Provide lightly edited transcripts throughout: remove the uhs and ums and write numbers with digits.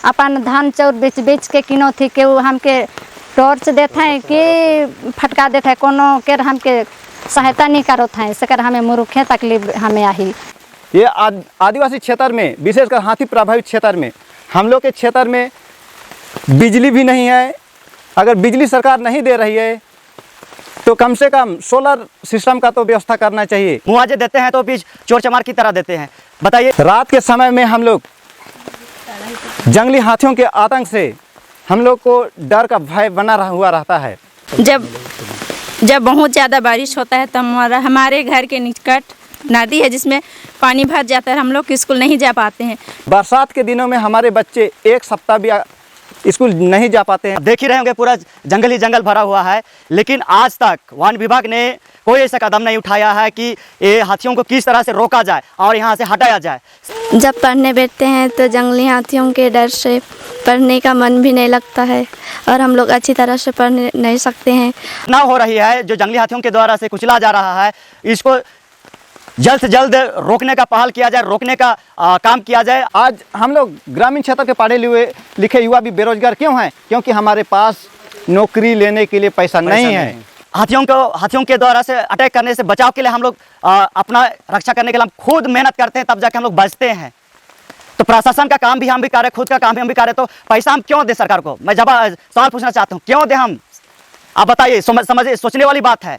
अपन धान चाउर बेच बेच के किनो थी के हमके टॉर्च देते हैं कि फटका देते हैं कोनो के हमके सहायता नहीं करते हैं इसकर हमें मुरुखे तकलीफ हमें आई। ये आदिवासी क्षेत्र में विशेषकर हाथी प्रभावित क्षेत्र में हम लोग के क्षेत्र में बिजली भी नहीं है। अगर बिजली सरकार नहीं दे रही है तो कम से कम सोलर सिस्टम का तो व्यवस्था करना चाहिए। मुआवजे देते हैं तो बीच चोर चमार की तरह देते हैं। बताइए, रात के समय में हम लोग जंगली हाथियों के आतंक से हम लोग को डर का भय बना हुआ रहता है। जब बहुत ज़्यादा बारिश होता है तो हमारे घर के निकट नदी है जिसमें पानी भर जाता है, हम लोग स्कूल नहीं जा पाते हैं। बरसात के दिनों में हमारे बच्चे एक सप्ताह भी स्कूल नहीं जा पाते हैं। देख ही रहे होंगे पूरा जंगल ही जंगल भरा हुआ है, लेकिन आज तक वन विभाग ने कोई ऐसा कदम नहीं उठाया है कि ये हाथियों को किस तरह से रोका जाए और यहाँ से हटाया जाए। जब पढ़ने बैठते हैं तो जंगली हाथियों के डर से पढ़ने का मन भी नहीं लगता है और हम लोग अच्छी तरह से पढ़ नहीं सकते हैं। ना हो रही है जो जंगली हाथियों के द्वारा से कुचला जा रहा है, इसको जल्द से जल्द रोकने का पहल किया जाए, रोकने का काम किया जाए। आज हम लोग ग्रामीण क्षेत्र के पढ़े लिखे युवा भी बेरोजगार क्यों हैं? क्योंकि हमारे पास नौकरी लेने के लिए पैसा नहीं है। हाथियों के द्वारा से अटैक करने से बचाव के लिए हम लोग अपना रक्षा करने के लिए हम खुद मेहनत करते हैं, तब जाके हम लोग बचते हैं। तो प्रशासन का काम भी हम भी करें, खुद का काम भी हम भी करें, तो पैसा हम क्यों दें सरकार को? मैं सवाल पूछना चाहता हूँ, क्यों दें हम? आप बताइए, समझिए, सोचने वाली बात है।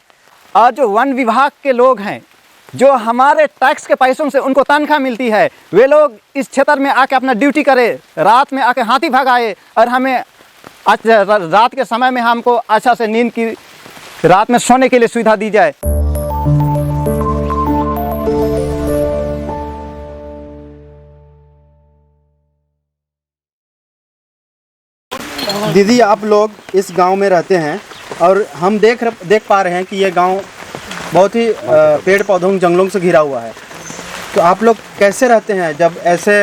और जो वन विभाग के लोग हैं, जो हमारे टैक्स के पैसों से उनको तनख्वाह मिलती है, वे लोग इस क्षेत्र में आके अपना ड्यूटी करे, रात में आके हाथी भगाए और हमें रात के समय में हमको अच्छा से नींद की रात में सोने के लिए सुविधा दी जाए। दीदी, आप लोग इस गांव में रहते हैं और हम देख पा रहे हैं कि ये गांव बहुत ही पेड़ पौधों जंगलों से घिरा हुआ है। तो आप लोग कैसे रहते हैं जब ऐसे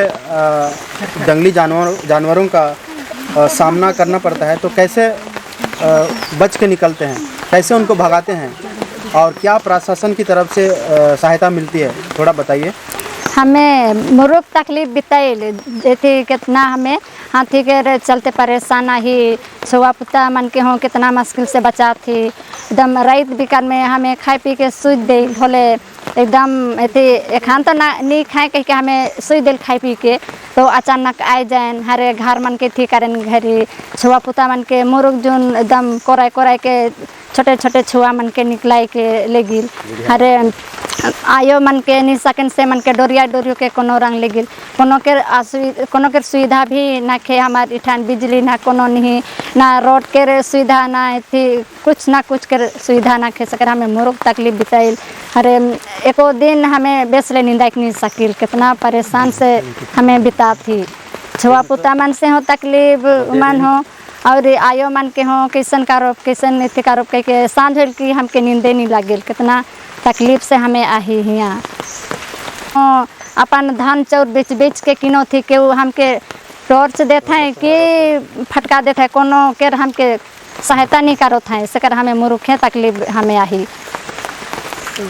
जंगली जानवरों का सामना करना पड़ता है? तो कैसे बच के निकलते हैं, कैसे उनको भगाते हैं और क्या प्रशासन की तरफ से सहायता मिलती है, थोड़ा बताइए। हमें मुरुख तकलीफ बिताई थी, कितना हमें हाथी के चलते परेशान ही छुआ पुता मन के हों कितना मुश्किल से बचा थी। एकदम रात बिकार में हमें खाए पी के सुई दे भोले एकदम एक तो ना नहीं खाए कह के हमें सुई दिल खाए पी के, तो अचानक आए जाए हरे घर मन के थी करें घरी छुआ पुता मन के मुरुख जोन एकदम कोराई कोराई के छोटे छोटे छुआ मन के निकलाई के ले गिल, हरे आयो मन के नहीं सकन से मन के डोरियो के कोनो रंग ले गिल। कोनो के सुविधा भी ना खे हमारे इठान, बिजली ना कोनो नहीं, ना रोड के सुविधा ना थी, कुछ ना कुछ के सुविधा ना खे सकर हमें मुरुख तकलीफ बिताइल। अरे एको दिन हमें बेसले नींदा नहीं सकिल, कितना परेशान से हमें बिता थी। छुआ पुता मन से हो तकलीफ मन हो और आयो मन के हो कैसन कारोब कैसन इतने कारोब कह के सांझ होल की हमके नींदे नहीं लगे, कितना तकलीफ से हमें आही यहाँ। अपन धान चाउर बेच बेच के किनो थी के हमके टॉर्च देते हैं कि फटका देते हैं कोनो के हमके सहायता नहीं करते हैं इसकर हमें मुरुखे तकलीफ हमें आही।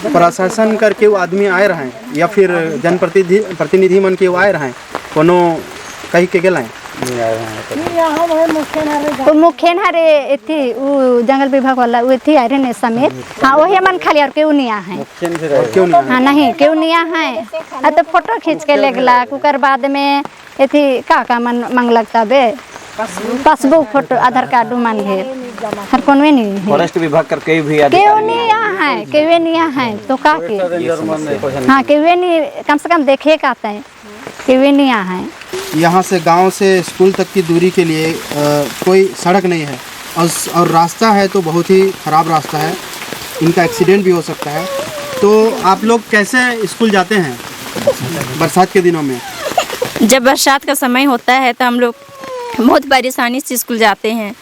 प्रशासन कर के आदमी आए रहे या फिर जनप्रतिनिधि मन के आए रहे कोनो कहीं के गए मुखेन हरे थी वो जंगल विभाग वाला वो थी अरे ने समेत। हाँ वही मन खाली और क्यों नहीं है? हाँ नहीं क्यों नहीं है तो फोटो खींच के ले गला कुकर बाद में थी का मन मांग लगता बे पासबुक फोटो आधार कार्ड मान है हर कौन में नहीं है। फॉरेस्ट विभाग कर के भी क्यों नहीं यहाँ है, क्यों नहीं यहाँ है तो का के हाँ क्यों नहीं कम से कम देखे का आता है, क्यों नहीं यहाँ है। यहाँ से गांव से स्कूल तक की दूरी के लिए कोई सड़क नहीं है और रास्ता है तो बहुत ही ख़राब रास्ता है, इनका एक्सीडेंट भी हो सकता है। तो आप लोग कैसे स्कूल जाते हैं बरसात के दिनों में? जब बरसात का समय होता है तो हम लोग बहुत परेशानी से स्कूल जाते हैं।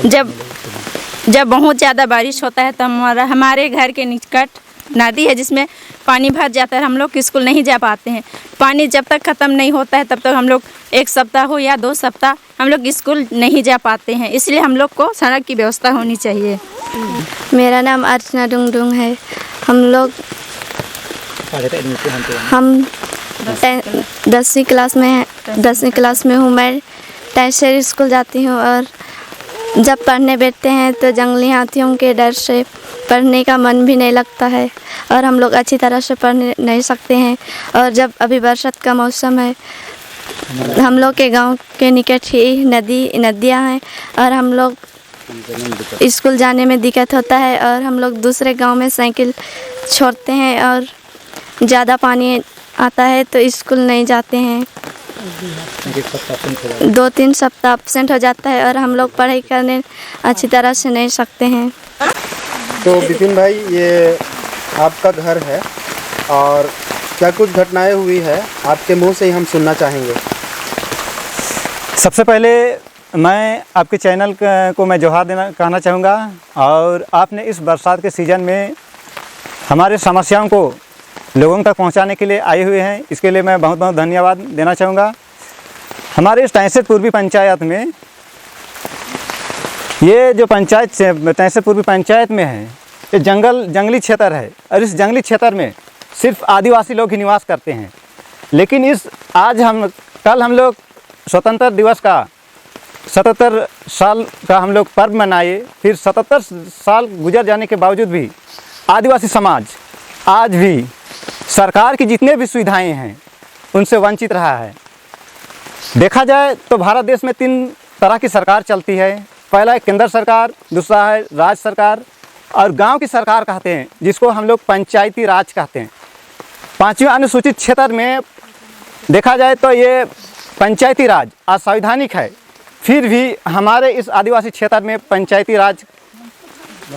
जब बहुत ज़्यादा बारिश होता है तो हमारे घर के निकट नदी है जिसमें पानी भर जाता है, हम लोग स्कूल नहीं जा पाते हैं। पानी जब तक ख़त्म नहीं होता है तब तक हम लोग 1 सप्ताह हो या 2 सप्ताह हम लोग स्कूल नहीं जा पाते हैं, इसलिए हम लोग को सड़क की व्यवस्था होनी चाहिए। मेरा नाम अर्चना डुंगडुंग है। हम 10वीं क्लास में हूँ मैं। टैंसेर स्कूल जाती हूँ और जब पढ़ने बैठते हैं तो जंगली हाथियों के डर से पढ़ने का मन भी नहीं लगता है और हम लोग अच्छी तरह से पढ़ नहीं सकते हैं। और जब अभी बरसात का मौसम है, हम लोग के गांव के निकट ही नदियां हैं और हम लोग स्कूल जाने में दिक्कत होता है और हम लोग दूसरे गांव में साइकिल छोड़ते हैं और ज़्यादा पानी आता है तो स्कूल नहीं जाते हैं। 2-3 सप्ताह एब्सेंट हो जाता है और हम लोग पढ़ाई करने अच्छी तरह से नहीं सकते हैं। तो विपिन भाई, ये आपका घर है और क्या कुछ घटनाएं हुई है आपके मुंह से ही हम सुनना चाहेंगे। सबसे पहले मैं आपके चैनल को मैं जोहार कहना चाहूँगा और आपने इस बरसात के सीज़न में हमारे समस्याओं को लोगों तक पहुंचाने के लिए आए हुए हैं, इसके लिए मैं बहुत बहुत धन्यवाद देना चाहूँगा। हमारे इस टैंसेर पूर्वी पंचायत में ये जो पंचायत टैंसेर पूर्वी पंचायत में है, ये जंगली क्षेत्र है और इस जंगली क्षेत्र में सिर्फ आदिवासी लोग ही निवास करते हैं। लेकिन कल हम लोग स्वतंत्रता दिवस का 77 साल का हम लोग पर्व मनाए। फिर 77 साल गुजर जाने के बावजूद भी आदिवासी समाज आज भी सरकार की जितने भी सुविधाएं हैं उनसे वंचित रहा है। देखा जाए तो भारत देश में 3 तरह की सरकार चलती है। पहला है केंद्र सरकार, दूसरा है राज्य सरकार और गांव की सरकार कहते हैं, जिसको हम लोग पंचायती राज कहते हैं। 5वें अनुसूचित क्षेत्र में देखा जाए तो ये पंचायती राज असंवैधानिक है, फिर भी हमारे इस आदिवासी क्षेत्र में पंचायती राज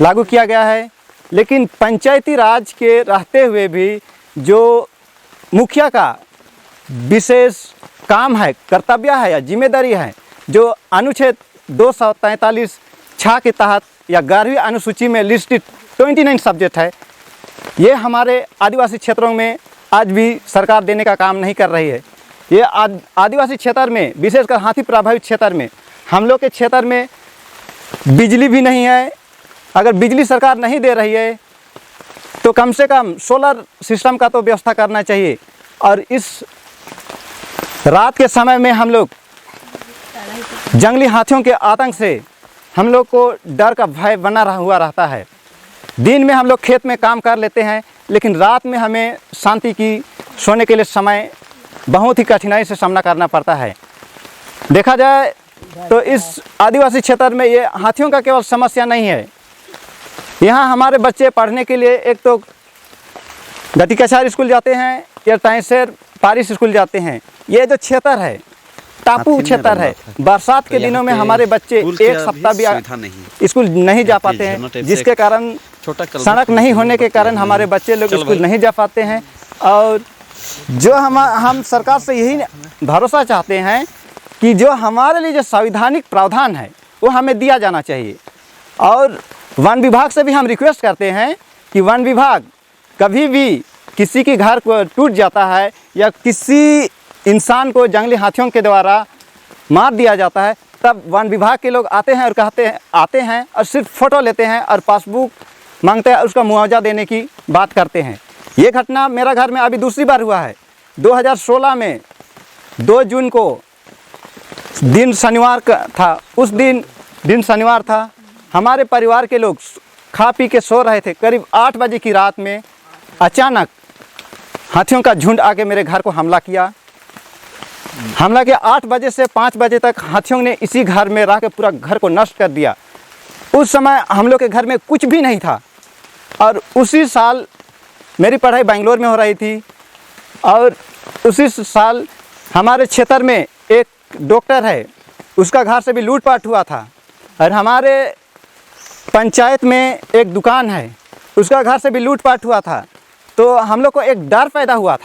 लागू किया गया है। लेकिन पंचायती राज के रहते हुए भी जो मुखिया का विशेष काम है, कर्तव्य है या जिम्मेदारी है, जो अनुच्छेद 243(6) के तहत या 11वीं अनुसूची में लिस्टेड 29 सब्जेक्ट है, ये हमारे आदिवासी क्षेत्रों में आज भी सरकार देने का काम नहीं कर रही है। ये आदिवासी क्षेत्र में, विशेषकर हाथी प्रभावित क्षेत्र में, हम लोग के क्षेत्र में बिजली भी नहीं है। अगर बिजली सरकार नहीं दे रही है तो कम से कम सोलर सिस्टम का तो व्यवस्था करना चाहिए। और इस रात के समय में हम लोग जंगली हाथियों के आतंक से हम लोग को डर का भय बना हुआ रहता है। दिन में हम लोग खेत में काम कर लेते हैं, लेकिन रात में हमें शांति की सोने के लिए समय बहुत ही कठिनाई से सामना करना पड़ता है। देखा जाए तो इस आदिवासी क्षेत्र में ये हाथियों का केवल समस्या नहीं है। यहाँ हमारे बच्चे पढ़ने के लिए एक तो गतिकचार स्कूल जाते हैं या टैंसेर पारिश स्कूल जाते हैं। ये जो क्षेत्र है टापू क्षेत्र है। बरसात के दिनों में हमारे बच्चे एक सप्ताह भी स्कूल नहीं जा पाते हैं, जिसके कारण सड़क नहीं होने के कारण हमारे बच्चे लोग स्कूल नहीं जा पाते हैं। और जो हम सरकार से यही भरोसा चाहते हैं कि जो हमारे लिए जो संवैधानिक प्रावधान है वो हमें दिया जाना चाहिए। और वन विभाग से भी हम रिक्वेस्ट करते हैं कि वन विभाग कभी भी किसी के घर को टूट जाता है या किसी इंसान को जंगली हाथियों के द्वारा मार दिया जाता है, तब वन विभाग के लोग आते हैं और आते हैं और सिर्फ फ़ोटो लेते हैं और पासबुक मांगते हैं और उसका मुआवजा देने की बात करते हैं। ये घटना मेरा घर में अभी दूसरी बार हुआ है। 2016 में 2 जून को दिन शनिवार का था। उस दिन शनिवार था। हमारे परिवार के लोग खा पी के सो रहे थे। करीब 8 बजे की रात में अचानक हाथियों का झुंड आके मेरे घर को हमला किया। हमला के 8 बजे से 5 बजे तक हाथियों ने इसी घर में रह के पूरा घर को नष्ट कर दिया। उस समय हम लोग के घर में कुछ भी नहीं था। और उसी साल मेरी पढ़ाई बेंगलोर में हो रही थी और उसी साल हमारे क्षेत्र में एक डॉक्टर है, उसका घर से भी लूटपाट हुआ था। और हमारे पंचायत में एक दुकान है, उसका घर से भी लूटपाट हुआ था। तो हम लोग को एक डर पैदा हुआ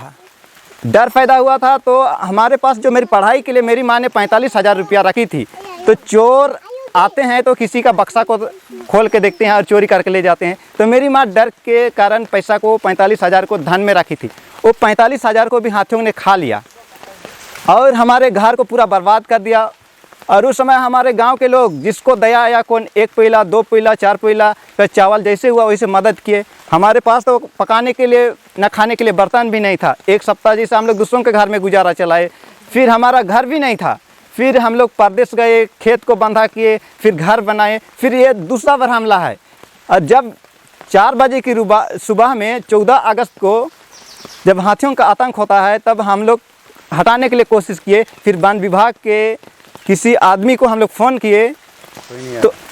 था। तो हमारे पास जो मेरी पढ़ाई के लिए मेरी माँ ने 45,000 रुपया रखी थी, तो चोर आते हैं तो किसी का बक्सा को खोल के देखते हैं और चोरी करके ले जाते हैं। तो मेरी माँ डर के कारण पैसा को 45,000 को धन में रखी थी, वो 45,000 को भी हाथियों ने खा लिया और हमारे घर को पूरा बर्बाद कर दिया। और उस समय हमारे गांव के लोग जिसको दया आया कौन 1 पीला 2 पीला 4 पीला का चावल जैसे हुआ वैसे मदद किए। हमारे पास तो पकाने के लिए न खाने के लिए बर्तन भी नहीं था। 1 सप्ताह जैसे हम लोग दूसरों के घर में गुजारा चलाए। फिर हमारा घर भी नहीं था, फिर हम लोग परदेश गए, खेत को बंधा किए, फिर घर बनाए। फिर ये दूसरा बार हमला है। और जब 4 बजे की सुबह में 14 अगस्त को जब हाथियों का आतंक होता है तब हम लोग हटाने के लिए कोशिश किए। फिर वन विभाग के किसी आदमी को हम लोग फ़ोन किए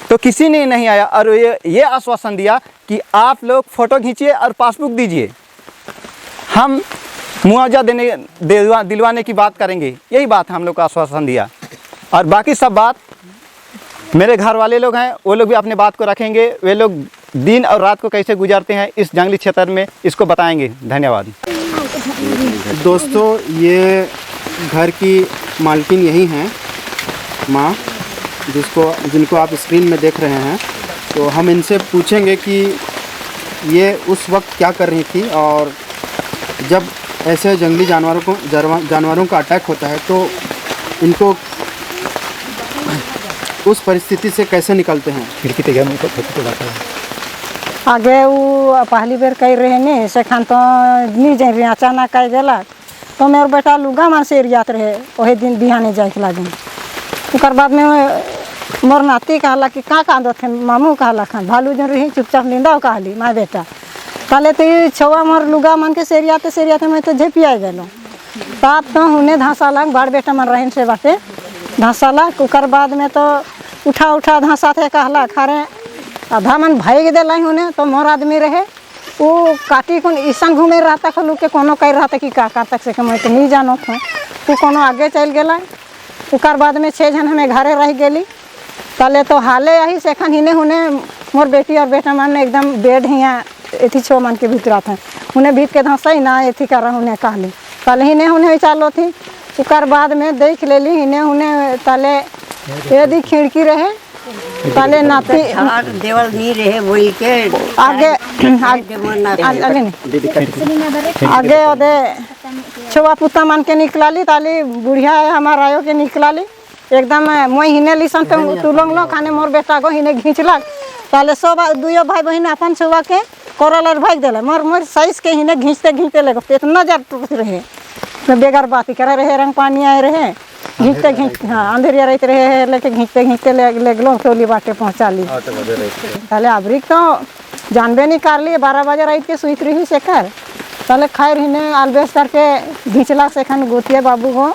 तो किसी ने नहीं आया और ये आश्वासन दिया कि आप लोग फ़ोटो खींचिए और पासबुक दीजिए, हम मुआवजा दिलवाने की बात करेंगे। यही बात हम लोग को आश्वासन दिया। और बाकी सब बात मेरे घर वाले लोग हैं, वो लोग भी अपने बात को रखेंगे। वे लोग दिन और रात को कैसे गुजारते हैं इस जंगली क्षेत्र में, इसको बताएंगे। धन्यवाद। दोस्तों, ये घर की मालकिन यही हैं, माँ, जिनको आप स्क्रीन में देख रहे हैं। तो हम इनसे पूछेंगे कि ये उस वक्त क्या कर रही थी और जब ऐसे जंगली जानवरों का अटैक होता है तो इनको उस परिस्थिति से कैसे निकलते हैं। आगे वो पहली बेर कह रहे ने से खान तो नहीं जाए रहे, अचानक कह गला तो मेरे बेटा लुगा मन से एरियात रहे। वही दिन बिहाने जाए के लगे। उसके बाद में मोर नाती कहला कि का कांदो थे, मामू कहला खान भालू जन रही चुपचाप नींदा कहली माँ बेटा कहले तो छवा मोर लुगा मन के सेरियाते मैं तो झेपिया गलो। तब तो उन्हें धंसा लग बड़ बेटा मन रहन से बाटे धंसा लग। उकर बाद में तो उठा धंसा थे कहला खारे आधा मन भाई दिला उन्हें। तो मोर आदमी रहे वो काटी कौन ईसान घूमे रहता खलू के कोनो कह रहा था कि का तक से मैं तो नहीं जानो था। वो कोनो आगे चल गला। उकर बाद में 6 जन हमें घरे रह गली। पहले तो हाले यही से खन हिने हुने मोर बेटी और बेटा मन एकदम बेड हिया एथी 6 मन के भीतर था। उन्हें भीत के धंसा ही ना एथी कर उन्हें कहली कल हिने हुने चालो थी। उकर बाद में देख लेली हिने हुने तले यदि खिड़की रहे पहले नाती देवल नहीं रहे वही के आगे आगे ओदे छुआ पुता मन के निकलाली ताली बुढ़िया हमारा आयो के निकलाली एकदम मैं हिने लिसन तो तुलंग लो खाने मोर बेटा को हिने घींचलक। ताले सब दुयो भाई बहन अपन छुआ के कोरल भाग दिला मोर साइज के हिने घींचते लगे पेट नजर टूट रहे तो बेगर बाती करे रहे रंग पानी आए रहे घींचते हाँ अंधेरिया रहते रहे लेके घींचते ले गलो टोली बाटे पहुँचा ली। ताले अबरी तो जानबे नहीं कर लिए 12 बजे रात के सुत रही से कर। ताले खैर हिने अलबेस करके घींचला से खन गोतिया बाबू को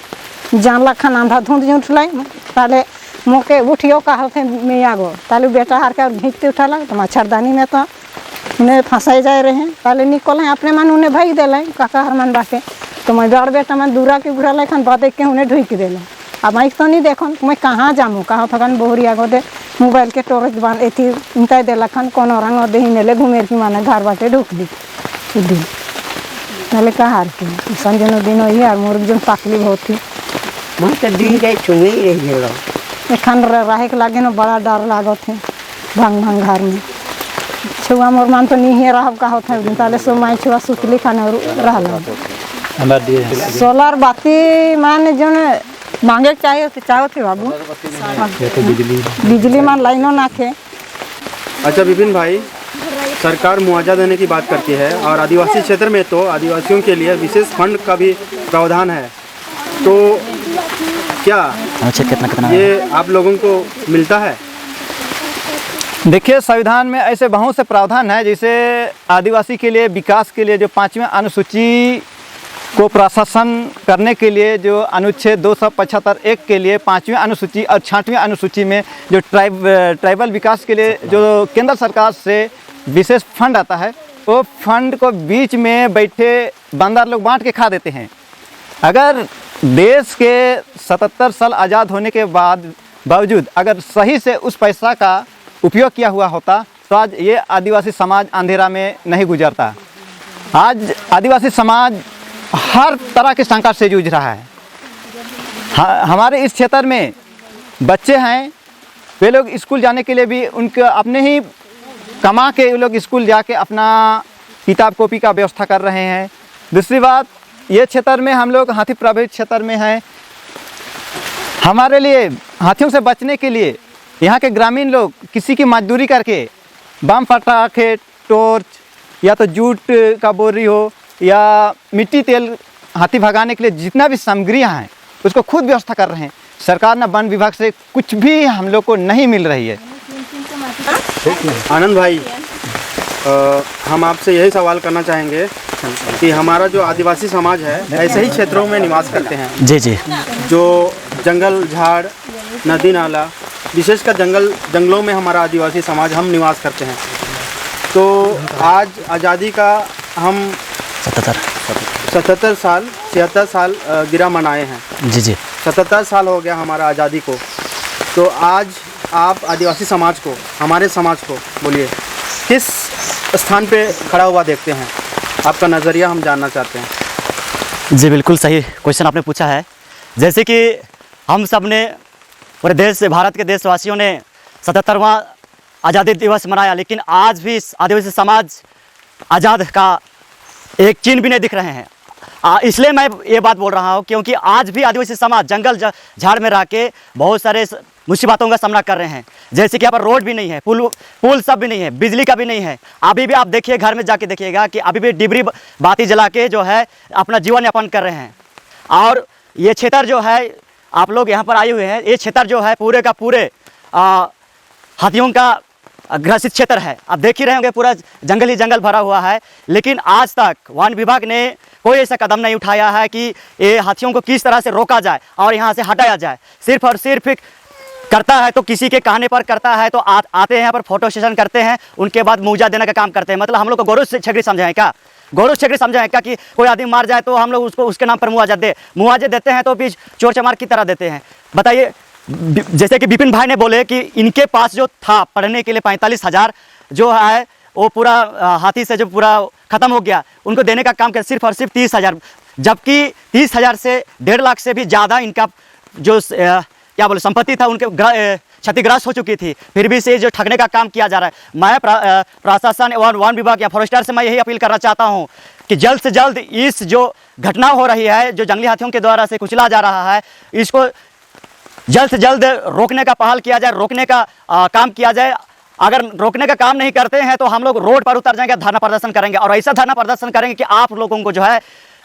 जानला खन आंधा धुंध उठलाई। ताले मोके उठियो कहा थे मियाँ गो ताले बेटा हार के घींचते उठाला तो मच्छरदानी में तो उन्हें फंसाई जाए रहे। ताले निकल अपने मन उन्हें भाई दिला काका हर मन बाटे तो मैं बड़ बेटा मन दूरा के घुरा लाखन बात के उन्हें ढुक दिला। अब मैं तो नहीं देखो मैं कहाँ जामू कहाँ थकन बहुरी आगो दे मोबाइल के टॉर्च बांध एथी इंता दिलखन कोनो रंग दे हिने घूमेर की माने घर बाटे ढुक दी दिन नाले कहार के संजनो दिन वही और मोर जन पाकली बहुत थी मैं तो दिन के छुए ही रह गेलो। एखन रहे के लागे न बड़ा डर लागो थे भांग घर में छुआ मोर मन तो नहीं रहब का होता है ताले सो माई छुआ सुतली खाने रहला। सोलर बाती मान जो मांगे चाहिए थे बाबू बिजली मान लाइनों ना थे। अच्छा विपिन भाई, सरकार मुआवजा देने की बात करती है और आदिवासी क्षेत्र में तो आदिवासियों के लिए विशेष फंड का भी प्रावधान है। तो क्या कितना ये आप लोगों को मिलता है? देखिए, संविधान में ऐसे बहुत से प्रावधान है जैसे आदिवासी के लिए विकास के लिए जो 5वीं अनुसूची को प्रशासन करने के लिए जो अनुच्छेद 275(1) के लिए 5वीं अनुसूची और 6वीं अनुसूची में जो ट्राइबल विकास के लिए जो केंद्र सरकार से विशेष फंड आता है वो फंड को बीच में बैठे बंदर लोग बांट के खा देते हैं। अगर देश के 77 साल आज़ाद होने के बावजूद अगर सही से उस पैसा का उपयोग किया हुआ होता तो आज ये आदिवासी समाज अंधेरा में नहीं गुजरता। आज आदिवासी समाज हर तरह के संकट से जूझ रहा है। हमारे इस क्षेत्र में बच्चे हैं, वे लोग स्कूल जाने के लिए भी उनके अपने ही कमा के वे लोग स्कूल जाके अपना किताब कॉपी का व्यवस्था कर रहे हैं। दूसरी बात, ये क्षेत्र में हम लोग हाथी प्रभावित क्षेत्र में हैं। हमारे लिए हाथियों से बचने के लिए यहाँ के ग्रामीण लोग किसी की मजदूरी करके बम पटाखे, टॉर्च या तो जूट का बोरी हो या मिट्टी तेल हाथी भगाने के लिए जितना भी सामग्रियाँ हैं उसको खुद व्यवस्था कर रहे हैं। सरकार न वन विभाग से कुछ भी हम लोग को नहीं मिल रही है। आनंद भाई, हम आपसे यही सवाल करना चाहेंगे कि हमारा जो आदिवासी समाज है ऐसे ही क्षेत्रों में निवास करते हैं जी जी, जो जंगल झाड़ नदी नाला विशेषकर जंगलों में हमारा आदिवासी समाज हम निवास करते हैं। तो आज आज़ादी का हम 77 साल गिरा मनाए हैं। जी जी, 77 साल हो गया हमारा आज़ादी को। तो आज आप आदिवासी समाज को, हमारे समाज को बोलिए किस स्थान पे खड़ा हुआ देखते हैं? आपका नज़रिया हम जानना चाहते हैं। जी बिल्कुल सही क्वेश्चन आपने पूछा है। जैसे कि हम सब ने पूरे देश से, भारत के देशवासियों ने 77वां आज़ादी दिवस मनाया, लेकिन आज भी आदिवासी समाज आज़ाद का एक चिन्ह भी नहीं दिख रहे हैं। इसलिए मैं ये बात बोल रहा हूँ क्योंकि आज भी आदिवासी समाज जंगल झाड़ में रह के बहुत सारे मुसीबतों का सामना कर रहे हैं। जैसे कि यहाँ पर रोड भी नहीं है, पुल सब भी नहीं है, बिजली का भी नहीं है। अभी भी आप देखिए, घर में जाके देखिएगा कि अभी भी डिबरी बाती जला के जो है अपना जीवन यापन कर रहे हैं। और ये क्षेत्र जो है, आप लोग यहाँ पर आए हुए हैं, ये क्षेत्र जो है पूरे का पूरे हाथियों का ग्रसित क्षेत्र है। आप देख ही रहे होंगे, पूरा जंगल ही जंगल भरा हुआ है। लेकिन आज तक वन विभाग ने कोई ऐसा कदम नहीं उठाया है कि ये हाथियों को किस तरह से रोका जाए और यहाँ से हटाया जाए। सिर्फ और सिर्फ करता है तो किसी के कहने पर करता है, तो आते हैं यहाँ पर फोटो सेशन करते हैं, उनके बाद मुआवजा देने का काम करते हैं। मतलब हम लोग को गौरव छेकड़ी समझाएं क्या? गौरव छेकड़ी समझाएं क्या कि कोई आदमी मार जाए तो हम लोग उसको उसके नाम पर मुआवजे देते हैं, तो फिर चोर चमार की तरह देते हैं। बताइए, जैसे कि विपिन भाई ने बोले कि इनके पास जो था पढ़ने के लिए 45,000 जो है वो पूरा हाथी से जो पूरा ख़त्म हो गया, उनको देने का काम किया सिर्फ और सिर्फ 30,000, जबकि 30,000 से 1.5 लाख से भी ज़्यादा इनका जो क्या बोले संपत्ति था उनके क्षतिग्रस्त हो चुकी थी। फिर भी से जो ठगने का काम किया जा रहा है। मैं प्रशासन और वन विभाग या फॉरेस्टर से मैं यही अपील करना चाहता हूँ कि जल्द से जल्द इस जो घटना हो रही है, जो जंगली हाथियों के द्वारा से कुचला जा रहा है, इसको जल्द से जल्द रोकने का पहल किया जाए, रोकने का काम किया जाए। अगर रोकने का काम नहीं करते हैं तो हम लोग रोड पर उतर जाएंगे, धरना प्रदर्शन करेंगे और ऐसा धरना प्रदर्शन करेंगे कि आप लोगों को जो है,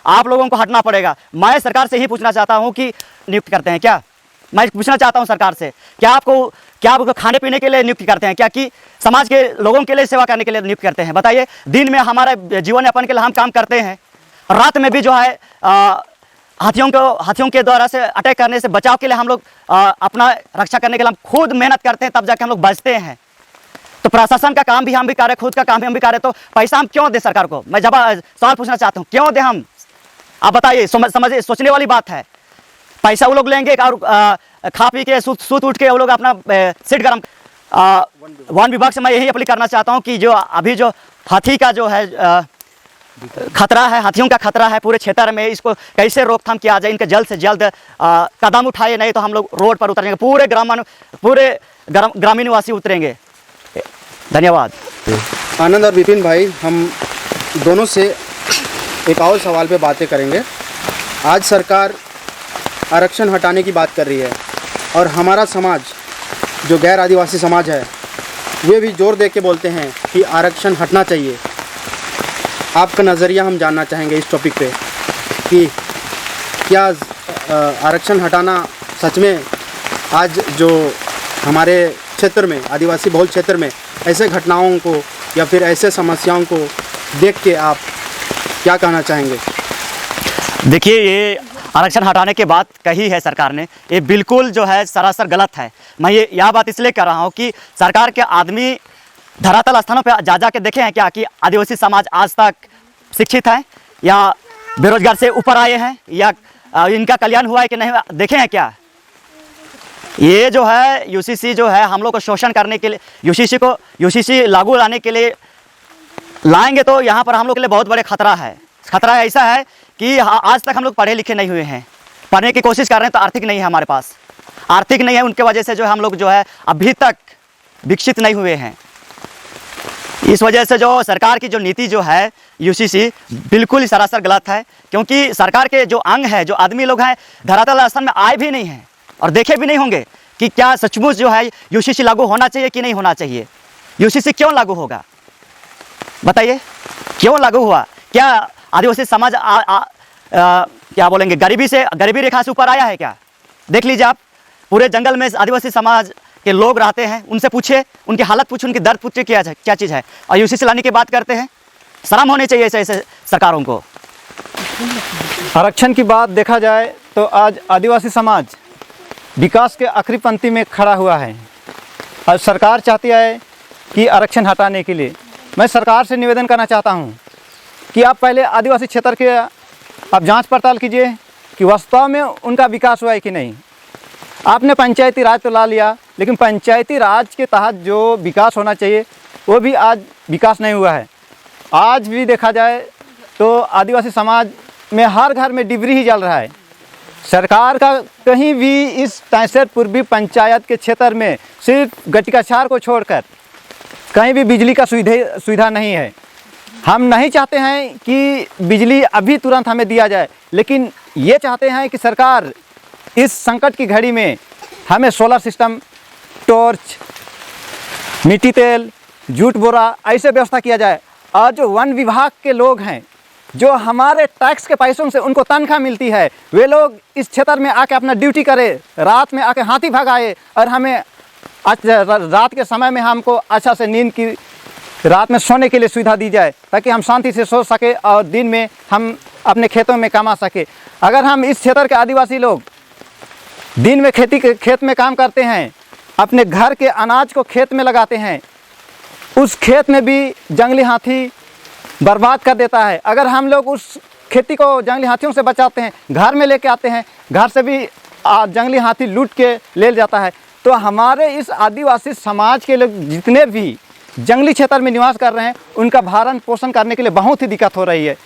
आप लोगों को हटना पड़ेगा। मैं सरकार से ही पूछना चाहता हूं कि नियुक्त करते हैं क्या? मैं पूछना चाहता हूं सरकार से, क्या आपको खाने पीने के लिए नियुक्त करते हैं क्या, कि समाज के लोगों के लिए सेवा करने के लिए नियुक्त करते हैं? बताइए, दिन में हमारा जीवन यापन के लिए हम काम करते हैं, रात में भी जो है हाथियों के द्वारा से अटैक करने से बचाव के लिए हम लोग अपना रक्षा करने के लिए हम खुद मेहनत करते हैं, तब जाके हम लोग बचते हैं। तो प्रशासन का काम भी हम भी करें, खुद का काम भी हम भी करें, तो पैसा हम क्यों दें सरकार को? मैं सवाल पूछना चाहता हूँ, क्यों दें हम? आप बताइए, समझिए, सोचने वाली बात है। पैसा वो लोग लेंगे और खा पी के सूत उठ के वो लोग अपना सीट गरम। वन विभाग से मैं यही अपील करना चाहता हूँ कि जो अभी जो हाथी का जो है खतरा है, हाथियों का खतरा है पूरे क्षेत्र में, इसको कैसे रोकथाम किया जाए, इनके जल्द से जल्द कदम उठाए, नहीं तो हम लोग रोड पर उतरेंगे, पूरे ग्रामीण निवासी उतरेंगे। धन्यवाद। आनंद और विपिन भाई, हम दोनों से एक और सवाल पे बातें करेंगे। आज सरकार आरक्षण हटाने की बात कर रही है और हमारा समाज जो गैर आदिवासी समाज है वे भी जोर दे के बोलते हैं कि आरक्षण हटना चाहिए। आपका नज़रिया हम जानना चाहेंगे इस टॉपिक पे कि क्या आरक्षण हटाना सच में आज जो हमारे क्षेत्र में, आदिवासी बहुल क्षेत्र में ऐसे घटनाओं को या फिर ऐसे समस्याओं को देख के आप क्या कहना चाहेंगे? देखिए, ये आरक्षण हटाने के बाद कही है सरकार ने, ये बिल्कुल जो है सरासर गलत है। मैं यह बात इसलिए कर रहा हूँ कि सरकार के आदमी धरातल स्थानों पर जा के देखे हैं क्या कि आदिवासी समाज आज तक शिक्षित है या बेरोजगार से ऊपर आए हैं, या इनका कल्याण हुआ है कि नहीं, देखे हैं क्या? ये जो है यूसीसी जो है हम लोग को शोषण करने के लिए, यूसीसी लागू लाने के लिए लाएंगे तो यहाँ पर हम लोग के लिए बहुत बड़े खतरा है। खतरा ऐसा है कि आज तक हम लोग पढ़े लिखे नहीं हुए हैं, पढ़ने की कोशिश कर रहे हैं, तो आर्थिक नहीं है हमारे पास, आर्थिक नहीं है, उनके वजह से जो है हम लोग जो है अभी तक विकसित नहीं हुए हैं। इस वजह से जो सरकार की जो नीति जो है यूसीसी बिल्कुल ही सरासर गलत है, क्योंकि सरकार के जो अंग है, जो आदमी लोग हैं, धरातल स्थान में आए भी नहीं हैं और देखे भी नहीं होंगे कि क्या सचमुच जो है यूसीसी लागू होना चाहिए कि नहीं होना चाहिए। यूसीसी क्यों लागू होगा बताइए, क्यों लागू हुआ? क्या आदिवासी समाज क्या बोलेंगे गरीबी रेखा से ऊपर आया है क्या? देख लीजिए आप, पूरे जंगल में आदिवासी समाज के लोग रहते हैं, उनसे पूछिए, उनकी हालत पूछिए, उनकी दर्द पूछिए क्या चीज़ है, और यूसीसी लाने की बात करते हैं। शर्म होनी चाहिए ऐसे सरकारों को। आरक्षण की बात देखा जाए तो आज आदिवासी समाज विकास के आखिरी पंक्ति में खड़ा हुआ है और सरकार चाहती है कि आरक्षण हटाने के लिए। मैं सरकार से निवेदन करना चाहता हूं कि आप पहले आदिवासी क्षेत्र के आप जांच पड़ताल कीजिए कि वास्तव में उनका विकास हुआ है कि नहीं। आपने पंचायती राज तो ला लिया, लेकिन पंचायती राज के तहत जो विकास होना चाहिए वो भी आज विकास नहीं हुआ है। आज भी देखा जाए तो आदिवासी समाज में हर घर में डिबरी ही जल रहा है। सरकार का कहीं भी इस तैंसर पूर्वी पंचायत के क्षेत्र में सिर्फ गटिकाचार को छोड़कर कहीं भी बिजली का सुविधा नहीं है। हम नहीं चाहते हैं कि बिजली अभी तुरंत हमें दिया जाए, लेकिन ये चाहते हैं कि सरकार इस संकट की घड़ी में हमें सोलर सिस्टम, टॉर्च, मिट्टी तेल, जूट बोरा ऐसे व्यवस्था किया जाए। और जो वन विभाग के लोग हैं, जो हमारे टैक्स के पैसों से उनको तनख्वाह मिलती है, वे लोग इस क्षेत्र में आके अपना ड्यूटी करे, रात में आके हाथी भगाए और हमें रात के समय में हमको अच्छा से नींद की रात में सोने के लिए सुविधा दी जाए, ताकि हम शांति से सो सके और दिन में हम अपने खेतों में कमा सके। अगर हम इस क्षेत्र के आदिवासी लोग दिन में खेत में काम करते हैं, अपने घर के अनाज को खेत में लगाते हैं, उस खेत में भी जंगली हाथी बर्बाद कर देता है। अगर हम लोग उस खेती को जंगली हाथियों से बचाते हैं, घर में लेके आते हैं, घर से भी जंगली हाथी लूट के ले जाता है, तो हमारे इस आदिवासी समाज के लोग जितने भी जंगली क्षेत्र में निवास कर रहे हैं, उनका भरण पोषण करने के लिए बहुत ही दिक्कत हो रही है।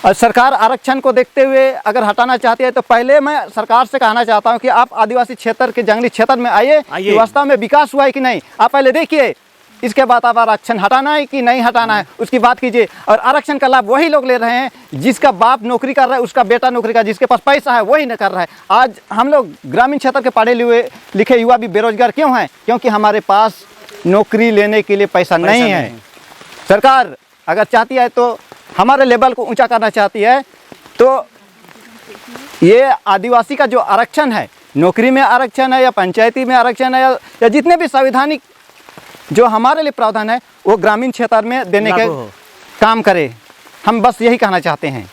और सरकार आरक्षण को देखते हुए अगर हटाना चाहती है तो पहले मैं सरकार से कहना चाहता हूं कि आप आदिवासी क्षेत्र के जंगली क्षेत्र में आइए, वास्तव में विकास हुआ है कि नहीं आप पहले देखिए, इसके बाद आप आरक्षण हटाना है कि नहीं हटाना है उसकी बात कीजिए। और आरक्षण का लाभ वही लोग ले रहे हैं जिसका बाप नौकरी कर रहा है, उसका बेटा नौकरी कर, जिसके पास पैसा है वही नहीं कर रहा है। आज हम लोग ग्रामीण क्षेत्र के पढ़े लिखे युवा भी बेरोजगार क्यों हैं? क्योंकि हमारे पास नौकरी लेने के लिए पैसा नहीं है। सरकार अगर चाहती है तो हमारे लेवल को ऊंचा करना चाहती है, तो ये आदिवासी का जो आरक्षण है, नौकरी में आरक्षण है या पंचायती में आरक्षण है या जितने भी संवैधानिक जो हमारे लिए प्रावधान है, वो ग्रामीण क्षेत्र में देने के काम करे। हम बस यही कहना चाहते हैं।